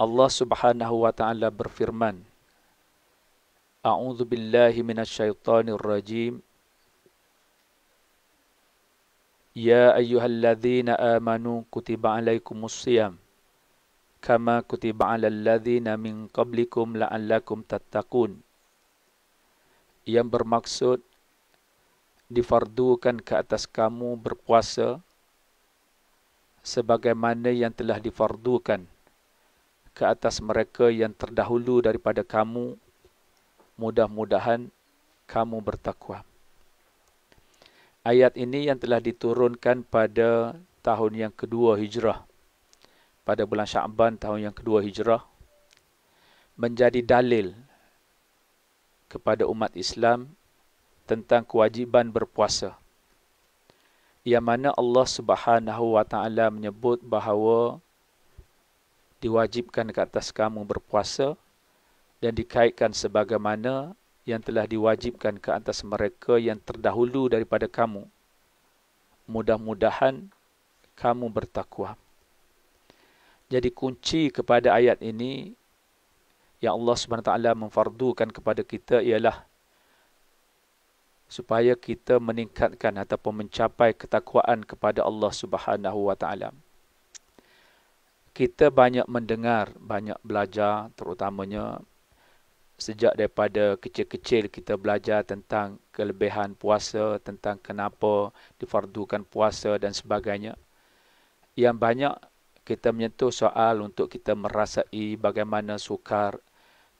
Allah Subhanahu wa taala berfirman, A'udzu billahi minasyaitonir rajim. Ya ayyuhalladzina amanu kutiba alaikumus shiyam kama kutiba alal ladzina min qablikum la'allakum tattaqun. Yang bermaksud difardukan ke atas kamu berpuasa sebagaimana yang telah difardukan ke atas mereka yang terdahulu daripada kamu, mudah-mudahan kamu bertakwa. Ayat ini yang telah diturunkan pada tahun yang kedua Hijrah, pada bulan Sya'ban tahun yang kedua Hijrah, menjadi dalil kepada umat Islam tentang kewajiban berpuasa, yang mana Allah Subhanahu wa taala menyebut bahawa diwajibkan ke atas kamu berpuasa dan dikaitkan sebagaimana yang telah diwajibkan ke atas mereka yang terdahulu daripada kamu, mudah-mudahan kamu bertakwa. Jadi kunci kepada ayat ini yang Allah SWT memfardukan kepada kita ialah supaya kita meningkatkan ataupun mencapai ketakwaan kepada Allah Subhanahu wa taala. Kita banyak mendengar, banyak belajar, terutamanya sejak daripada kecil-kecil kita belajar tentang kelebihan puasa, tentang kenapa difardukan puasa dan sebagainya. Yang banyak kita menyentuh soal untuk kita merasai bagaimana sukar,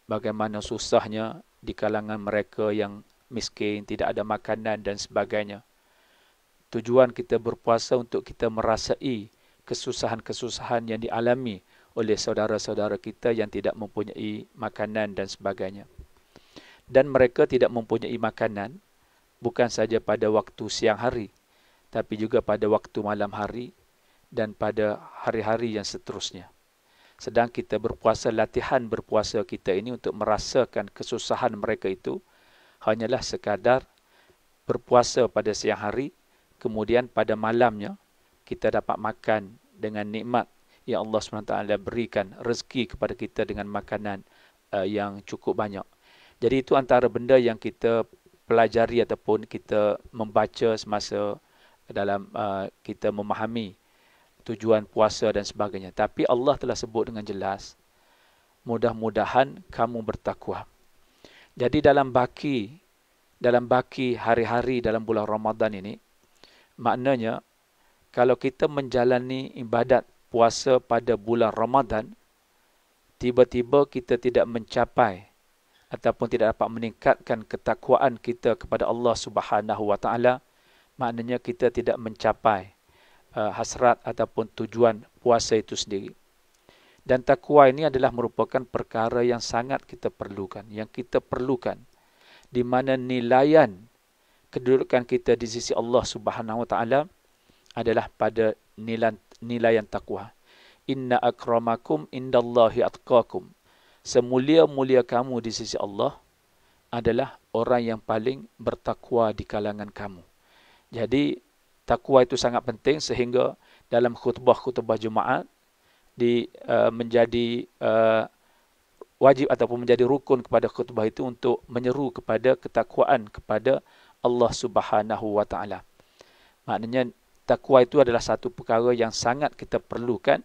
bagaimana susahnya di kalangan mereka yang miskin, tidak ada makanan dan sebagainya. Tujuan kita berpuasa untuk kita merasai kesusahan-kesusahan yang dialami oleh saudara-saudara kita yang tidak mempunyai makanan dan sebagainya. Dan mereka tidak mempunyai makanan bukan saja pada waktu siang hari, tapi juga pada waktu malam hari dan pada hari-hari yang seterusnya. Sedang kita berpuasa, latihan berpuasa kita ini untuk merasakan kesusahan mereka itu hanyalah sekadar berpuasa pada siang hari, kemudian pada malamnya kita dapat makan dengan nikmat yang Allah SWT berikan rezeki kepada kita dengan makanan yang cukup banyak. Jadi itu antara benda yang kita pelajari ataupun kita membaca semasa dalam kita memahami tujuan puasa dan sebagainya. Tapi Allah telah sebut dengan jelas, mudah-mudahan kamu bertakwa. Jadi dalam baki hari-hari dalam bulan Ramadan ini, maknanya kalau kita menjalani ibadat puasa pada bulan Ramadan, tiba-tiba kita tidak mencapai ataupun tidak dapat meningkatkan ketakwaan kita kepada Allah Subhanahu wa taala, maknanya kita tidak mencapai hasrat ataupun tujuan puasa itu sendiri. Dan takwa ini adalah merupakan perkara yang sangat kita perlukan, di mana nilaian kedudukan kita di sisi Allah Subhanahu wa taala adalah pada nilaian takwa. Inna akramakum indallahi atqakum. Semulia-mulia kamu di sisi Allah adalah orang yang paling bertakwa di kalangan kamu. Jadi takwa itu sangat penting sehingga dalam khutbah-khutbah Jumaat menjadi wajib ataupun menjadi rukun kepada khutbah itu untuk menyeru kepada ketakwaan kepada Allah Subhanahu wa taala. Maknanya takwa itu adalah satu perkara yang sangat kita perlukan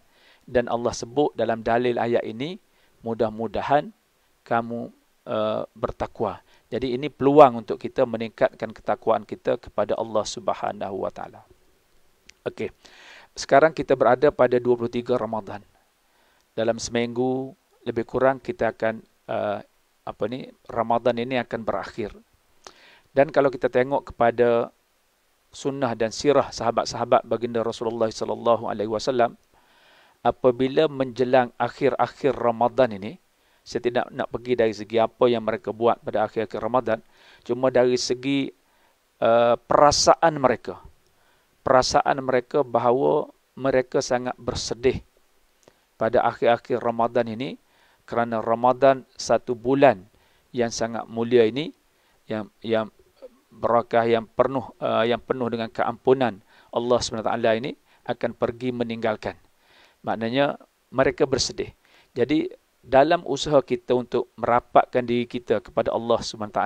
dan Allah sebut dalam dalil ayat ini, mudah-mudahan kamu bertakwa. Jadi ini peluang untuk kita meningkatkan ketakwaan kita kepada Allah Subhanahu wa taala. Okey. Sekarang kita berada pada 23 Ramadan. Dalam seminggu lebih kurang kita akan Ramadan ini akan berakhir. Dan kalau kita tengok kepada sunnah dan sirah sahabat-sahabat baginda Rasulullah sallallahu alaihi wasallam, apabila menjelang akhir-akhir Ramadan ini, saya tidak nak pergi dari segi apa yang mereka buat pada akhir-akhir Ramadan, cuma dari segi perasaan mereka bahawa mereka sangat bersedih pada akhir-akhir Ramadan ini, kerana Ramadan satu bulan yang sangat mulia ini, yang barakah, yang penuh dengan keampunan Allah SWT ini akan pergi meninggalkan. Maknanya mereka bersedih. Jadi dalam usaha kita untuk merapatkan diri kita kepada Allah SWT,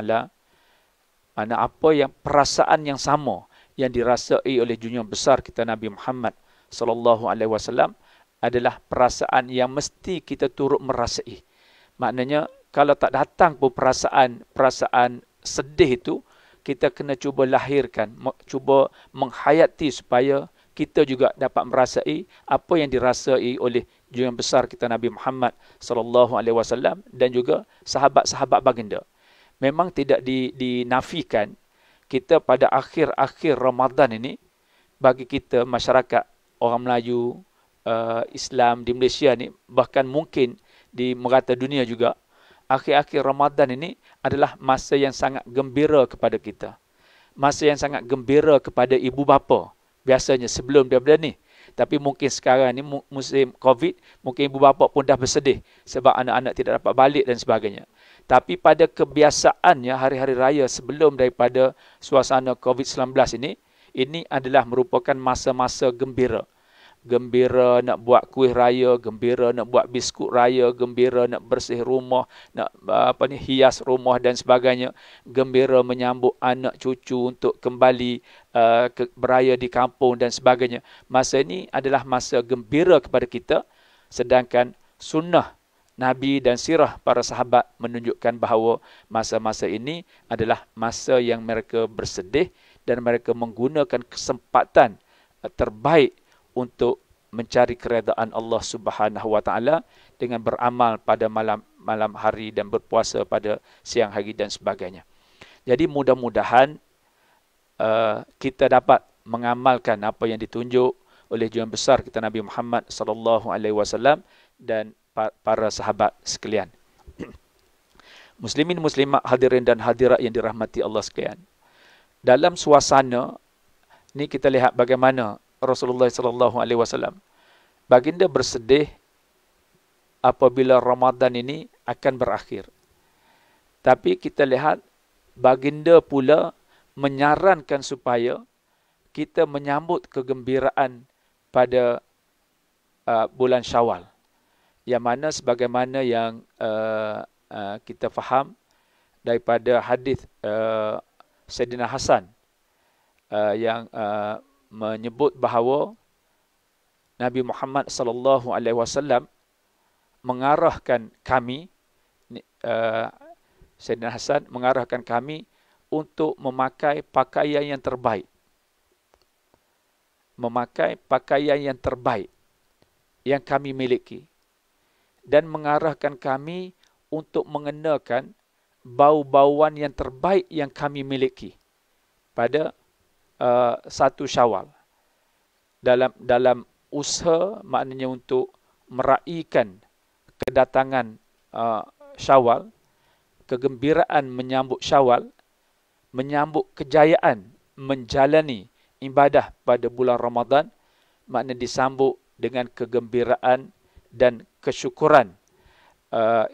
mana apa yang perasaan yang sama yang dirasai oleh junjungan besar kita Nabi Muhammad sallallahu alaihi wasallam adalah perasaan yang mesti kita turut merasai. Maknanya kalau tak datang pun perasaan sedih itu, kita kena cuba lahirkan, cuba menghayati supaya kita juga dapat merasai apa yang dirasai oleh junjungan besar kita Nabi Muhammad sallallahu alaihi wasallam dan juga sahabat-sahabat baginda. Memang tidak dinafikan kita pada akhir-akhir Ramadan ini, bagi kita masyarakat orang Melayu, Islam di Malaysia ni, bahkan mungkin di merata dunia juga, akhir-akhir Ramadan ini adalah masa yang sangat gembira kepada kita. Masa yang sangat gembira kepada ibu bapa. Biasanya sebelum daripada ni. Tapi mungkin sekarang ni musim COVID, mungkin ibu bapa pun dah bersedih sebab anak-anak tidak dapat balik dan sebagainya. Tapi pada kebiasaannya hari-hari raya sebelum daripada suasana COVID-19 ini adalah merupakan masa-masa gembira. Gembira nak buat kuih raya, gembira nak buat biskut raya, gembira nak bersih rumah, nak hias rumah dan sebagainya, gembira menyambut anak cucu untuk kembali beraya di kampung dan sebagainya. Masa ini adalah masa gembira kepada kita, sedangkan sunnah Nabi dan sirah para sahabat menunjukkan bahawa masa-masa ini adalah masa yang mereka bersedih dan mereka menggunakan kesempatan terbaik untuk mencari keredaan Allah Subhanahu wa taala dengan beramal pada malam hari dan berpuasa pada siang hari dan sebagainya. Jadi mudah-mudahan kita dapat mengamalkan apa yang ditunjuk oleh junjungan besar kita Nabi Muhammad sallallahu alaihi wasallam dan para sahabat sekalian. Muslimin muslimat hadirin dan hadirat yang dirahmati Allah sekalian. Dalam suasana ni kita lihat bagaimana Rasulullah sallallahu alaihi wasallam baginda bersedih apabila Ramadan ini akan berakhir. Tapi kita lihat baginda pula menyarankan supaya kita menyambut kegembiraan pada bulan Syawal. Yang mana sebagaimana yang kita faham daripada hadis Sayyidina Hasan yang menyebut bahawa Nabi Muhammad sallallahu alaihi wasallam mengarahkan kami, Sayyidina Hasan mengarahkan kami untuk memakai pakaian yang terbaik. Memakai pakaian yang terbaik yang kami miliki. Dan mengarahkan kami untuk mengenakan bau-bauan yang terbaik yang kami miliki pada 1 Syawal. Dalam usaha, maknanya untuk meraihkan kedatangan Syawal, kegembiraan menyambut Syawal, menyambut kejayaan menjalani ibadah pada bulan Ramadan, maknanya disambut dengan kegembiraan dan kesyukuran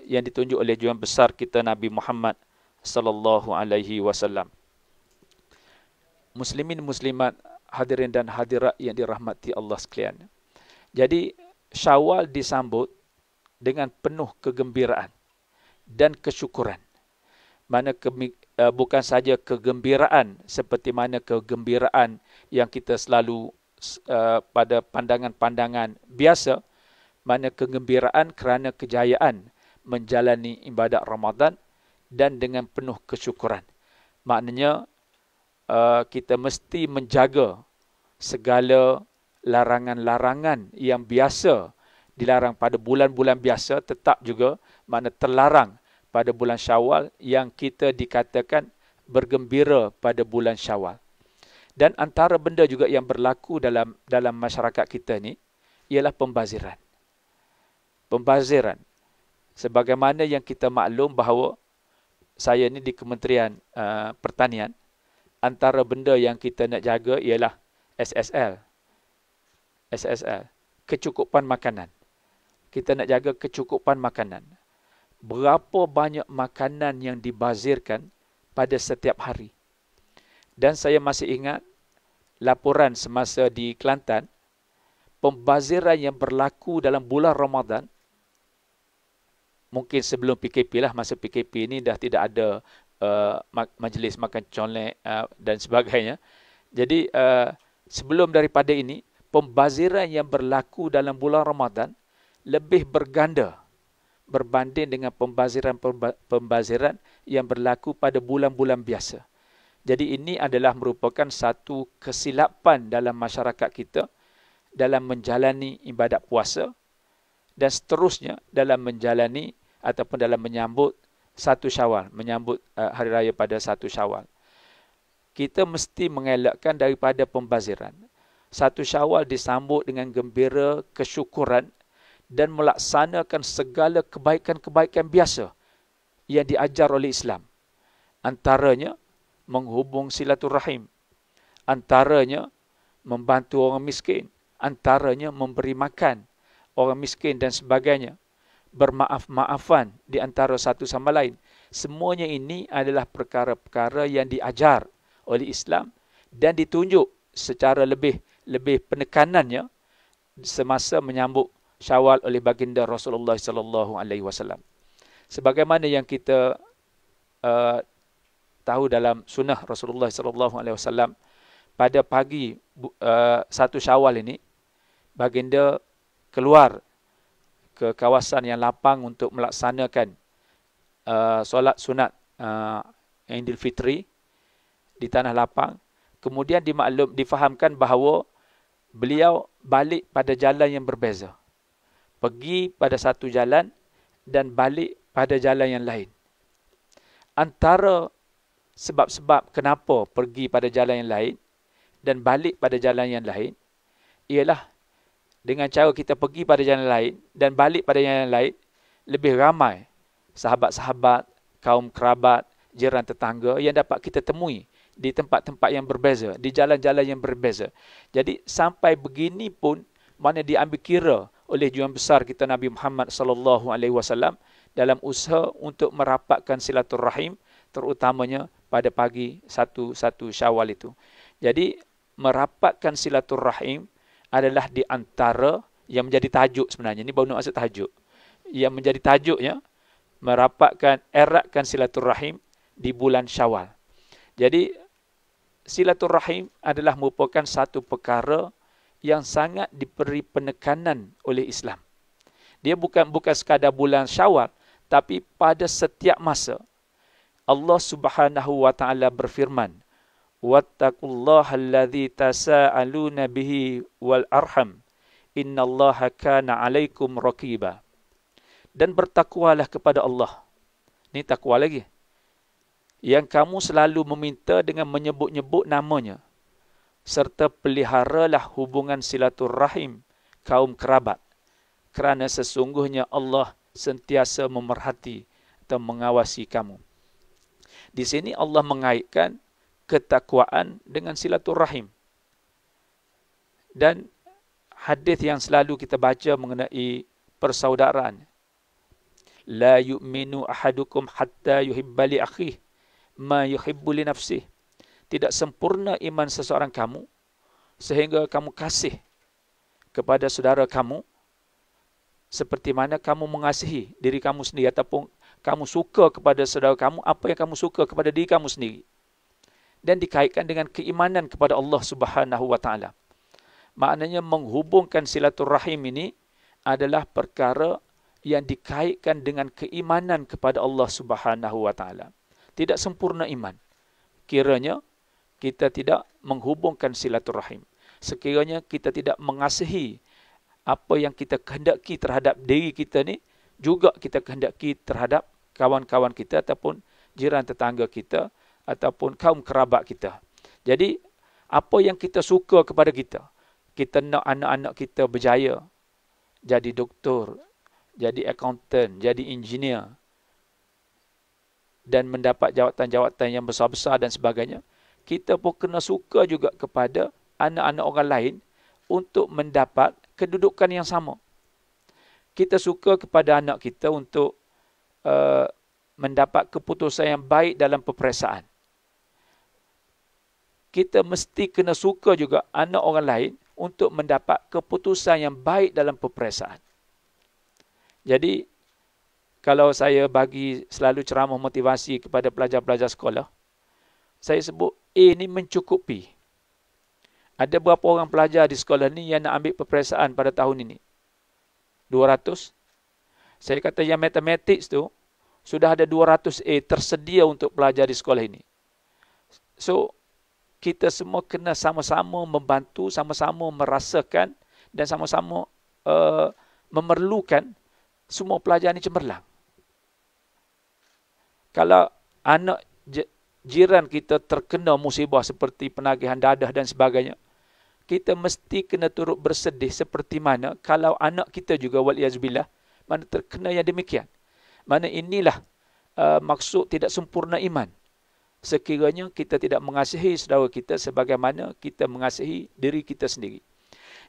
yang ditunjuk oleh junjungan besar kita Nabi Muhammad sallallahu alaihi wasallam. Muslimin muslimat hadirin dan hadirat yang dirahmati Allah sekalian. Jadi Syawal disambut dengan penuh kegembiraan dan kesyukuran. Mana bukan saja kegembiraan seperti mana kegembiraan yang kita selalu pada pandangan-pandangan biasa, mana kegembiraan kerana kejayaan menjalani ibadat Ramadan dan dengan penuh kesyukuran. Maknanya kita mesti menjaga segala larangan-larangan yang biasa dilarang pada bulan-bulan biasa, tetap juga makna terlarang pada bulan Syawal yang kita dikatakan bergembira pada bulan Syawal. Dan antara benda juga yang berlaku dalam masyarakat kita ni ialah pembaziran. Pembaziran. Sebagaimana yang kita maklum bahawa saya ni di Kementerian Pertanian, antara benda yang kita nak jaga ialah SSL. Kecukupan makanan. Kita nak jaga kecukupan makanan. Berapa banyak makanan yang dibazirkan pada setiap hari. Dan saya masih ingat laporan semasa di Kelantan, pembaziran yang berlaku dalam bulan Ramadan mungkin sebelum PKP lah, masa PKP ni dah tidak ada majlis makan colek dan sebagainya. Jadi sebelum daripada ini, pembaziran yang berlaku dalam bulan Ramadan lebih berganda berbanding dengan pembaziran yang berlaku pada bulan-bulan biasa. Jadi ini adalah merupakan satu kesilapan dalam masyarakat kita dalam menjalani ibadat puasa dan seterusnya dalam menjalani ataupun dalam menyambut satu Syawal, menyambut hari raya pada satu Syawal. Kita mesti mengelakkan daripada pembaziran. Satu Syawal disambut dengan gembira, kesyukuran dan melaksanakan segala kebaikan-kebaikan biasa yang diajar oleh Islam. Antaranya menghubung silaturahim, antaranya membantu orang miskin, antaranya memberi makan orang miskin dan sebagainya, bermaaf-maafan di antara satu sama lain. Semuanya ini adalah perkara-perkara yang diajar oleh Islam dan ditunjuk secara lebih penekanannya semasa menyambut Syawal oleh baginda Rasulullah sallallahu alaihi wasallam. Sebagaimana yang kita tahu dalam sunnah Rasulullah sallallahu alaihi wasallam, pada pagi satu Syawal ini baginda keluar ke kawasan yang lapang untuk melaksanakan solat sunat Idul Fitri di tanah lapang. Kemudian difahamkan bahawa beliau balik pada jalan yang berbeza. Pergi pada satu jalan dan balik pada jalan yang lain. Antara sebab-sebab kenapa pergi pada jalan yang lain dan balik pada jalan yang lain ialah dengan cara kita pergi pada jalan lain dan balik pada jalan lain, lebih ramai sahabat-sahabat, kaum kerabat, jiran tetangga yang dapat kita temui di tempat-tempat yang berbeza, di jalan-jalan yang berbeza. Jadi sampai begini pun mana diambil kira oleh junjungan besar kita Nabi Muhammad sallallahu alaihi wasallam dalam usaha untuk merapatkan silaturahim, terutamanya pada pagi satu Syawal itu. Jadi merapatkan silaturahim adalah di antara yang menjadi tajuk sebenarnya. Ini baru nak masuk tajuk. Yang menjadi tajuknya eratkan silaturahim di bulan Syawal. Jadi silaturahim adalah merupakan satu perkara yang sangat diberi penekanan oleh Islam. Dia bukan sekadar bulan Syawal, tapi pada setiap masa. Allah Subhanahu wa taala berfirman, "Wattaqullaha allazi tasaaluna bihi wal arham, innallaha kana 'alaikum raqiba." Dan bertakwalah kepada Allah. Ini takwa lagi. Yang kamu selalu meminta dengan menyebut-nyebut namanya, serta peliharalah hubungan silaturahim kaum kerabat, kerana sesungguhnya Allah sentiasa memerhati atau mengawasi kamu. Di sini Allah mengaitkan ketakwaan dengan silaturahim. Dan hadis yang selalu kita baca mengenai persaudaraan. La yu'minu ahadukum hatta yuhibba li akhihi ma yuhibbu li nafsihi. Tidak sempurna iman seseorang kamu sehingga kamu kasih kepada saudara kamu seperti mana kamu mengasihi diri kamu sendiri, ataupun kamu suka kepada saudara kamu apa yang kamu suka kepada diri kamu sendiri. Dan dikaitkan dengan keimanan kepada Allah Subhanahu wa taala. Maknanya menghubungkan silaturahim ini adalah perkara yang dikaitkan dengan keimanan kepada Allah Subhanahu wa taala. Tidak sempurna iman kiranya kita tidak menghubungkan silaturahim. Sekiranya kita tidak mengasihi apa yang kita kehendaki terhadap diri kita ni, juga kita kehendaki terhadap kawan-kawan kita ataupun jiran tetangga kita ataupun kaum kerabat kita. Jadi apa yang kita suka kepada kita, kita nak anak-anak kita berjaya, jadi doktor, jadi accountant, jadi engineer dan mendapat jawatan-jawatan yang besar-besar dan sebagainya. Kita pun kena suka juga kepada anak-anak orang lain untuk mendapat kedudukan yang sama. Kita suka kepada anak kita untuk mendapat keputusan yang baik dalam peperiksaan. Kita mesti kena suka juga anak orang lain untuk mendapat keputusan yang baik dalam peperiksaan. Jadi, kalau saya bagi selalu ceramah motivasi kepada pelajar-pelajar sekolah, saya sebut A ni mencukupi. Ada berapa orang pelajar di sekolah ni yang nak ambil peperiksaan pada tahun ini? 200. Saya kata yang matematik tu, sudah ada 200 A tersedia untuk pelajar di sekolah ini. So, kita semua kena sama-sama membantu, sama-sama merasakan dan sama-sama memerlukan semua pelajar ini cemerlang. Kalau anak jiran kita terkena musibah seperti penagihan dadah dan sebagainya, kita mesti kena turut bersedih seperti mana kalau anak kita juga waliyazubillah mana terkena yang demikian. Mana inilah maksud tidak sempurna iman. Sekiranya kita tidak mengasihi saudara kita sebagaimana kita mengasihi diri kita sendiri.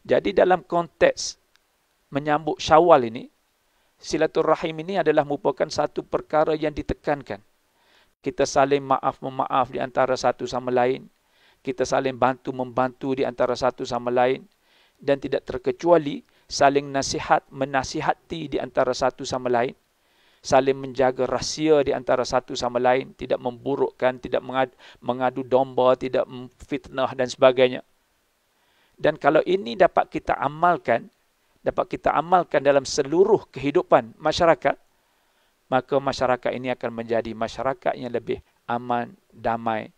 Jadi dalam konteks menyambut Syawal ini, silaturahim ini adalah merupakan satu perkara yang ditekankan. Kita saling maaf-memaaf di antara satu sama lain. Kita saling bantu-membantu di antara satu sama lain. Dan tidak terkecuali saling menasihati di antara satu sama lain. Saling menjaga rahsia di antara satu sama lain. Tidak memburukkan, tidak mengadu domba, tidak memfitnah dan sebagainya. Dan kalau ini dapat kita amalkan dalam seluruh kehidupan masyarakat, maka masyarakat ini akan menjadi masyarakat yang lebih aman, damai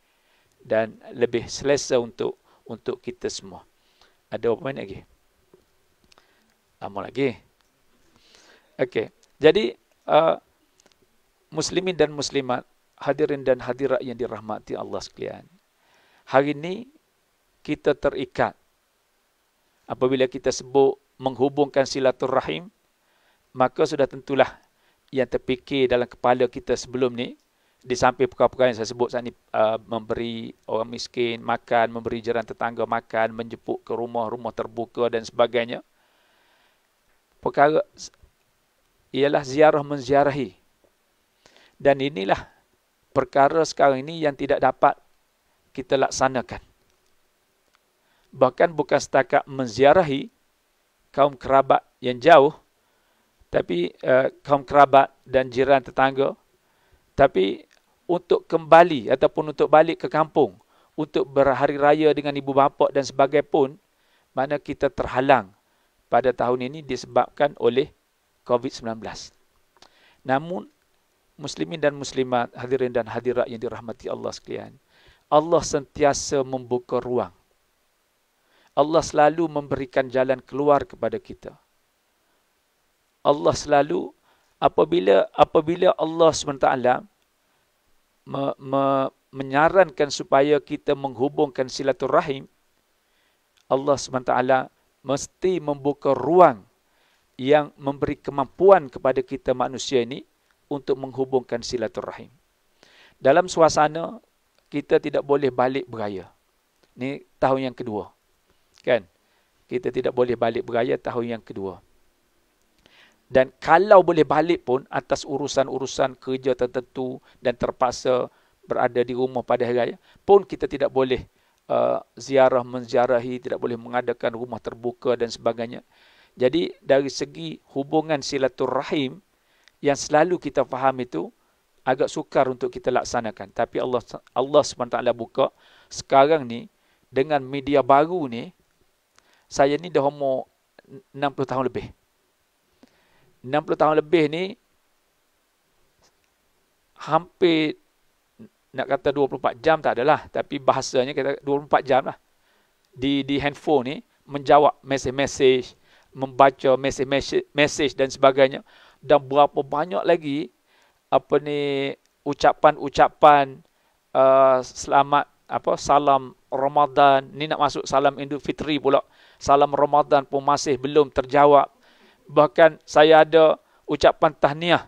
dan lebih selesa untuk kita semua. Ada apa lagi? Lama lagi. Okey. Jadi muslimin dan muslimat, hadirin dan hadirat yang dirahmati Allah sekalian. Hari ini kita terikat apabila kita sebut menghubungkan silaturahim, maka sudah tentulah yang terfikir dalam kepala kita sebelum ni, di samping perkara-perkara yang saya sebut saat ni, memberi orang miskin makan, memberi jiran tetangga makan, menjemput ke rumah-rumah terbuka dan sebagainya. Perkara ialah ziarah menziarahi. Dan inilah perkara sekarang ini yang tidak dapat kita laksanakan. Bahkan bukan setakat menziarahi kaum kerabat yang jauh, tapi kaum kerabat dan jiran tetangga, tapi untuk kembali ataupun untuk balik ke kampung, untuk berhari raya dengan ibu bapa dan sebagainya pun, mana kita terhalang pada tahun ini disebabkan oleh COVID-19. Namun, muslimin dan muslimat, hadirin dan hadirat yang dirahmati Allah sekalian, Allah sentiasa membuka ruang. Allah selalu memberikan jalan keluar kepada kita. Allah selalu, apabila Allah SWT menyarankan supaya kita menghubungkan silaturahim, Allah SWT mesti membuka ruang yang memberi kemampuan kepada kita manusia ini untuk menghubungkan silaturahim. Dalam suasana, kita tidak boleh balik beraya. Ini tahun yang kedua. Kan? Kita tidak boleh balik beraya tahun yang kedua. Dan kalau boleh balik pun atas urusan-urusan kerja tertentu dan terpaksa berada di rumah pada hari raya, pun kita tidak boleh ziarah menziarahi, tidak boleh mengadakan rumah terbuka dan sebagainya. Jadi dari segi hubungan silaturahim yang selalu kita faham itu agak sukar untuk kita laksanakan. Tapi Allah SWT buka sekarang ni dengan media baru ni. Saya ni dah umur 60 tahun lebih. 60 tahun lebih ni, hampir, nak kata 24 jam tak adalah, tapi bahasanya kata 24 jam lah. Di handphone ni, menjawab mesej-mesej, membaca mesej dan sebagainya. Dan berapa banyak lagi, ucapan-ucapan selamat, salam Ramadan. Ni nak masuk salam Idul Fitri pula. Salam Ramadan pun masih belum terjawab. Bahkan saya ada ucapan tahniah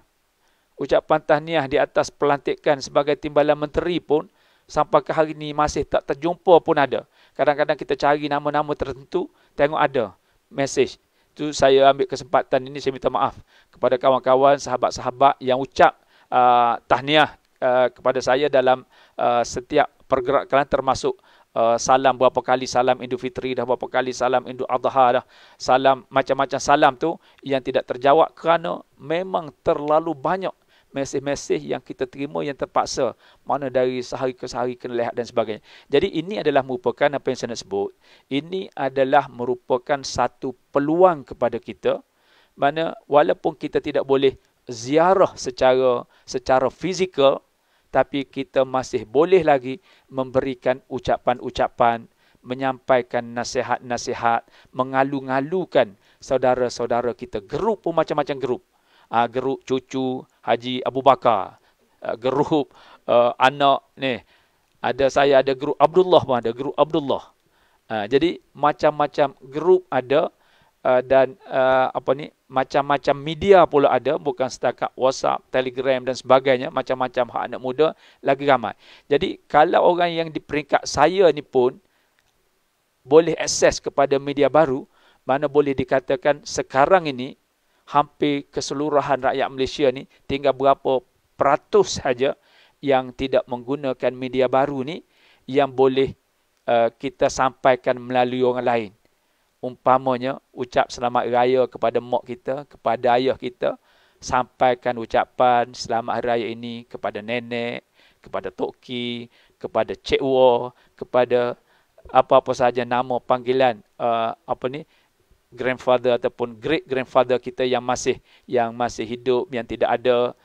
di atas pelantikan sebagai timbalan menteri pun sampai ke hari ini masih tak terjumpa pun ada. Kadang-kadang kita cari nama-nama tertentu, tengok ada mesej. Itu saya ambil kesempatan ini, saya minta maaf kepada kawan-kawan, sahabat-sahabat yang ucap tahniah kepada saya dalam setiap pergerakan termasuk salam berapa kali, salam Idul Fitri dah berapa kali, salam Idul Adha dah, salam macam-macam salam tu yang tidak terjawab kerana memang terlalu banyak mesej-mesej yang kita terima yang terpaksa, mana dari sehari ke sehari kena lihat dan sebagainya. Jadi ini adalah merupakan apa yang saya nak sebut, ini adalah merupakan satu peluang kepada kita, mana walaupun kita tidak boleh ziarah secara fizikal, tapi kita masih boleh lagi memberikan ucapan-ucapan, menyampaikan nasihat-nasihat, mengalu-ngalukan saudara-saudara kita. Grup pun macam-macam grup. Grup cucu Haji Abu Bakar, grup anak ni, saya ada grup Abdullah pun ada, grup Abdullah. Jadi macam-macam grup ada, dan macam-macam media pula ada, bukan setakat WhatsApp, Telegram dan sebagainya, macam-macam hak anak muda lagi ramai. Jadi kalau orang yang di peringkat saya ni pun boleh akses kepada media baru, mana boleh dikatakan sekarang ini hampir keseluruhan rakyat Malaysia ni tinggal berapa peratus saja yang tidak menggunakan media baru ni, yang boleh kita sampaikan melalui orang lain. Umpamanya ucap selamat raya kepada mak kita, kepada ayah kita, sampaikan ucapan selamat hari raya ini kepada nenek, kepada Tok Ki, kepada Cik Wo, kepada apa-apa saja nama panggilan grandfather ataupun great grandfather kita yang masih hidup, yang tidak ada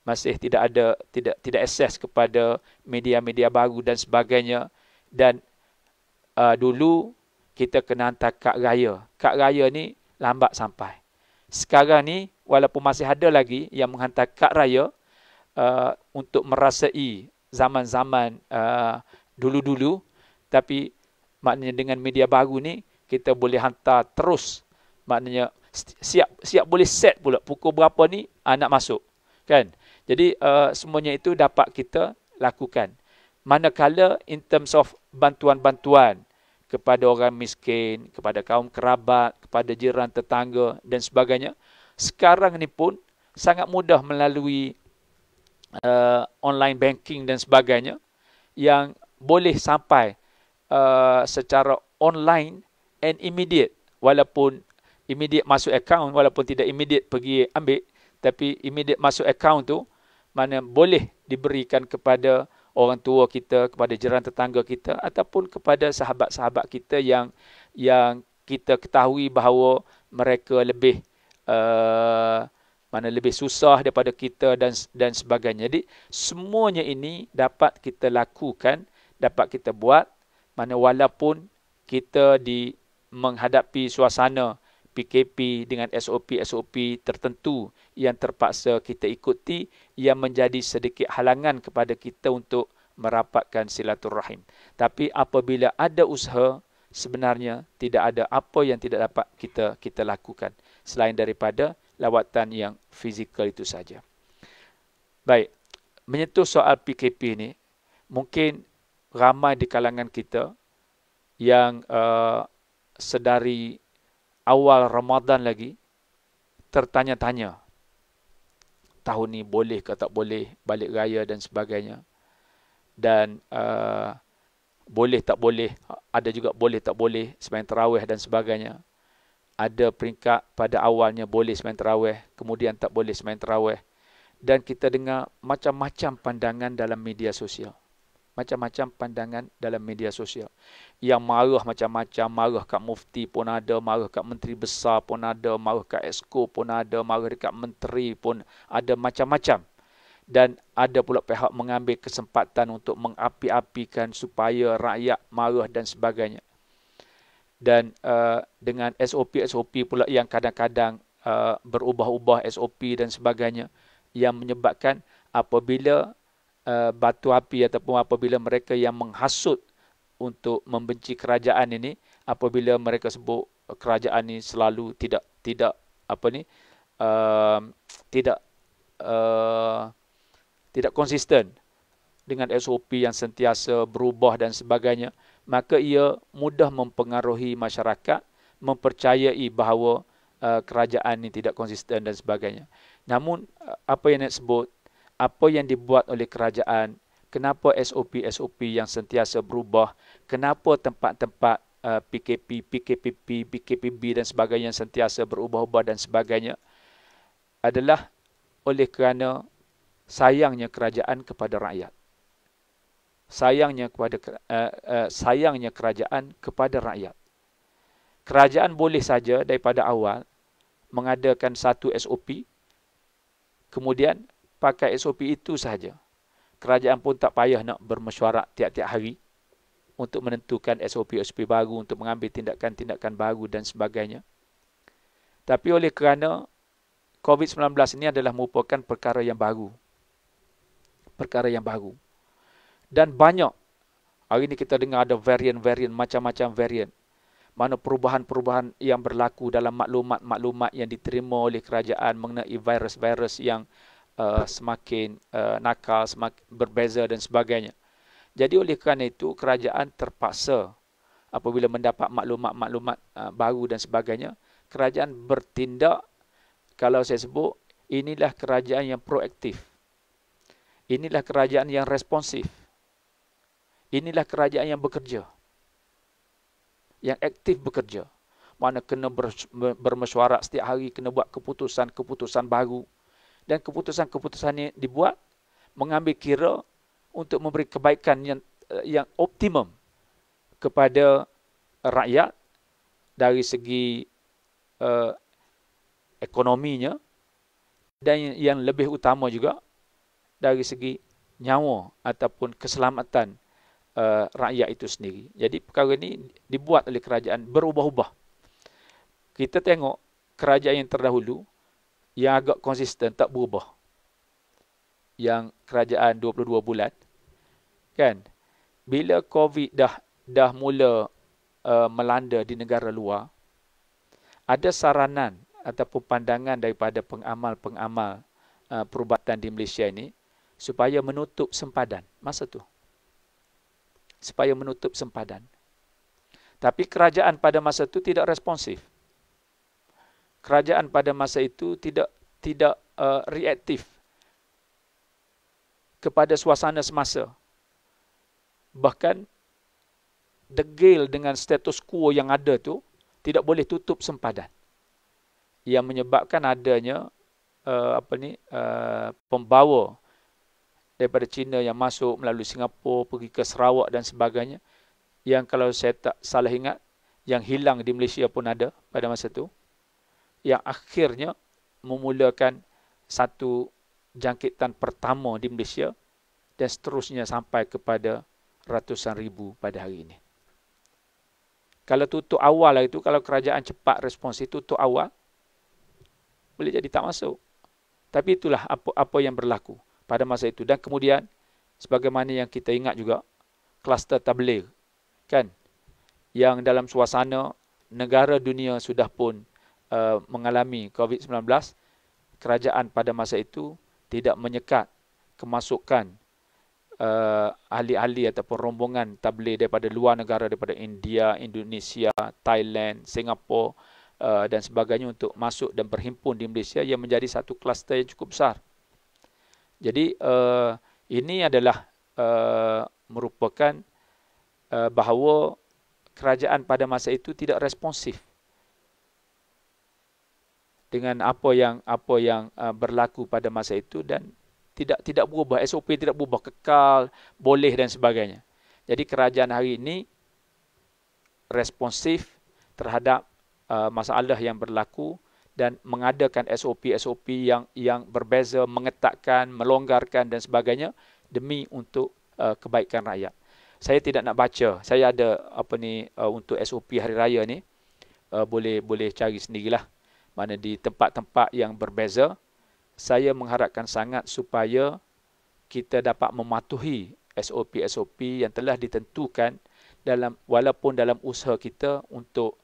masih tidak akses kepada media-media baru dan sebagainya. Dan dulu kita kena hantar kad raya. Kad raya ni lambat sampai. Sekarang ni walaupun masih ada lagi yang menghantar kad raya untuk merasai zaman-zaman dulu-dulu, tapi maknanya dengan media baru ni kita boleh hantar terus. Maknanya siap boleh set pula pukul berapa ni nak masuk, kan? Jadi semuanya itu dapat kita lakukan. Manakala in terms of bantuan-bantuan kepada orang miskin, kepada kaum kerabat, kepada jiran tetangga dan sebagainya, sekarang ni pun sangat mudah melalui online banking dan sebagainya, yang boleh sampai secara online and immediate. Walaupun immediate masuk akaun, walaupun tidak immediate pergi ambil, tapi immediate masuk akaun tu mana boleh diberikan kepada orang tua kita, kepada jiran tetangga kita, ataupun kepada sahabat-sahabat kita yang kita ketahui bahawa mereka lebih lebih susah daripada kita dan sebagainya. Jadi semuanya ini dapat kita lakukan, dapat kita buat, mana walaupun kita menghadapi suasana PKP dengan SOP-SOP tertentu yang terpaksa kita ikuti, yang menjadi sedikit halangan kepada kita untuk merapatkan silaturahim. Tapi apabila ada usaha, sebenarnya tidak ada apa yang tidak dapat kita lakukan selain daripada lawatan yang fizikal itu saja. Baik, menyentuh soal PKP ni, mungkin ramai di kalangan kita yang sedari awal Ramadan lagi tertanya-tanya, tahun ni boleh ke tak boleh balik raya dan sebagainya. Dan boleh tak boleh, ada juga boleh tak boleh sembahyang tarawih dan sebagainya. Ada peringkat pada awalnya boleh sembahyang tarawih, kemudian tak boleh sembahyang tarawih. Dan kita dengar macam-macam pandangan dalam media sosial. Macam-macam pandangan dalam media sosial. Yang marah macam-macam, marah kat mufti pun ada, marah kat menteri besar pun ada, marah kat exco pun ada, marah dekat menteri pun ada, macam-macam. Dan ada pula pihak mengambil kesempatan untuk mengapi-apikan supaya rakyat marah dan sebagainya. Dan dengan SOP-SOP pula yang kadang-kadang berubah-ubah SOP dan sebagainya, yang menyebabkan apabila batu api ataupun apabila mereka yang menghasut untuk membenci kerajaan ini, apabila mereka sebut kerajaan ini selalu tidak konsisten dengan SOP yang sentiasa berubah dan sebagainya, maka ia mudah mempengaruhi masyarakat mempercayai bahawa kerajaan ini tidak konsisten dan sebagainya. Namun apa yang nak sebut, apa yang dibuat oleh kerajaan Kenapa SOP yang sentiasa berubah? Kenapa tempat-tempat PKP, PKPP, PKPB dan sebagainya yang sentiasa berubah-ubah dan sebagainya? Adalah oleh kerana sayangnya kerajaan kepada rakyat. Sayangnya kerajaan kepada rakyat. Kerajaan boleh saja daripada awal mengadakan satu SOP, kemudian pakai SOP itu sahaja. Kerajaan pun tak payah nak bermesyuarat tiap-tiap hari untuk menentukan SOP baru, untuk mengambil tindakan-tindakan baru dan sebagainya. Tapi oleh kerana COVID-19 ini adalah merupakan perkara yang baru. Perkara yang baru. Dan banyak, hari ini kita dengar ada varian-varian, macam-macam varian. Mana perubahan-perubahan yang berlaku dalam maklumat-maklumat yang diterima oleh kerajaan mengenai virus-virus yang semakin nakal, semakin berbeza dan sebagainya. Jadi oleh kerana itu, kerajaan terpaksa apabila mendapat maklumat-maklumat baru dan sebagainya, kerajaan bertindak, kalau saya sebut, inilah kerajaan yang proaktif. Inilah kerajaan yang responsif. Inilah kerajaan yang bekerja. Yang aktif bekerja. Mana kena bermesyuarat setiap hari, kena buat keputusan-keputusan baru. Dan keputusan-keputusan ini dibuat mengambil kira untuk memberi kebaikan yang optimum kepada rakyat dari segi ekonominya, dan yang lebih utama juga dari segi nyawa ataupun keselamatan rakyat itu sendiri. Jadi perkara ini dibuat oleh kerajaan berubah-ubah. Kita tengok kerajaan yang terdahulu yang agak konsisten, tak berubah. Yang kerajaan 22 bulan. Kan? Bila COVID dah mula melanda di negara luar, ada saranan ataupun pandangan daripada pengamal-pengamal perubatan di Malaysia ini supaya menutup sempadan masa tu. Supaya menutup sempadan. Tapi kerajaan pada masa itu tidak responsif. Kerajaan pada masa itu tidak reaktif kepada suasana semasa. Bahkan degil dengan status quo yang ada tu, tidak boleh tutup sempadan. Yang menyebabkan adanya pembawa daripada China yang masuk melalui Singapura, pergi ke Sarawak dan sebagainya. Yang kalau saya tak salah ingat, yang hilang di Malaysia pun ada pada masa itu. Yang akhirnya memulakan satu jangkitan pertama di Malaysia dan seterusnya sampai kepada ratusan ribu pada hari ini. Kalau tutup awal itu, kalau kerajaan cepat responsif tutup awal, boleh jadi tak masuk. Tapi itulah apa yang berlaku pada masa itu. Dan kemudian, sebagaimana yang kita ingat juga, kluster tabligh, kan? Yang dalam suasana negara dunia sudah pun mengalami COVID-19, kerajaan pada masa itu tidak menyekat kemasukan ahli-ahli ataupun rombongan tabligh daripada luar negara, daripada India, Indonesia, Thailand, Singapura dan sebagainya untuk masuk dan berhimpun di Malaysia, yang menjadi satu kluster yang cukup besar. Jadi ini adalah merupakan bahawa kerajaan pada masa itu tidak responsif dengan apa yang berlaku pada masa itu, dan tidak berubah, SOP tidak berubah, kekal, boleh dan sebagainya. Jadi kerajaan hari ini responsif terhadap masalah yang berlaku dan mengadakan SOP yang berbeza, mengetatkan, melonggarkan dan sebagainya demi untuk kebaikan rakyat. Saya tidak nak baca. Saya ada untuk SOP hari raya ni, boleh cari sendirilah. Mana di tempat-tempat yang berbeza, saya mengharapkan sangat supaya kita dapat mematuhi SOP yang telah ditentukan walaupun dalam usaha kita untuk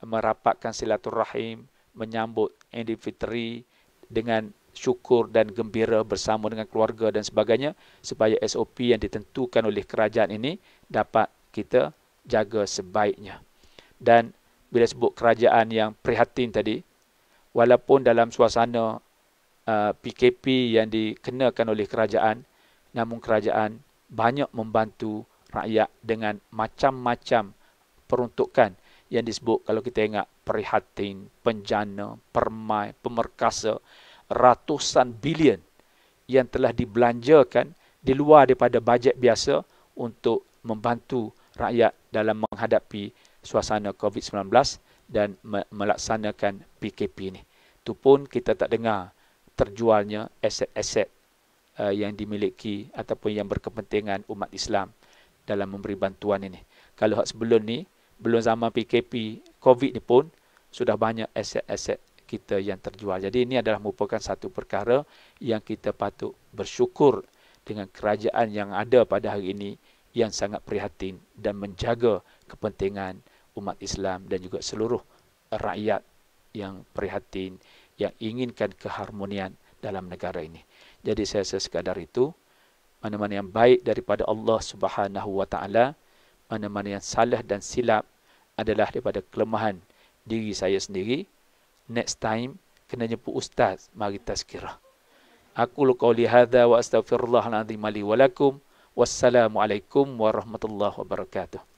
merapatkan silaturahim, menyambut Aidilfitri dengan syukur dan gembira bersama dengan keluarga dan sebagainya, supaya SOP yang ditentukan oleh kerajaan ini dapat kita jaga sebaiknya. Dan bila sebut kerajaan yang prihatin tadi, walaupun dalam suasana PKP yang dikenakan oleh kerajaan, namun kerajaan banyak membantu rakyat dengan macam-macam peruntukan yang disebut, kalau kita ingat, prihatin, penjana, permai, pemerkasa, ratusan bilion yang telah dibelanjakan di luar daripada bajet biasa untuk membantu rakyat dalam menghadapi suasana COVID-19 dan melaksanakan PKP ini. Itu pun kita tak dengar terjualnya aset-aset yang dimiliki ataupun yang berkepentingan umat Islam dalam memberi bantuan ini. Kalau sebelum ni, belum zaman PKP COVID ni pun, sudah banyak aset-aset kita yang terjual. Jadi ini adalah merupakan satu perkara yang kita patut bersyukur dengan kerajaan yang ada pada hari ini yang sangat prihatin dan menjaga kepentingan umat Islam dan juga seluruh rakyat yang prihatin, yang inginkan keharmonian dalam negara ini. Jadi saya sekadar itu, mana-mana yang baik daripada Allah Subhanahu wa taala, mana-mana yang salah dan silap adalah daripada kelemahan diri saya sendiri. Next time kena jemput ustaz mari tazkirah. Aku qauli hadza wa astaghfirullahal azim li wa lakum. Wassalamualaikum warahmatullahi wabarakatuh.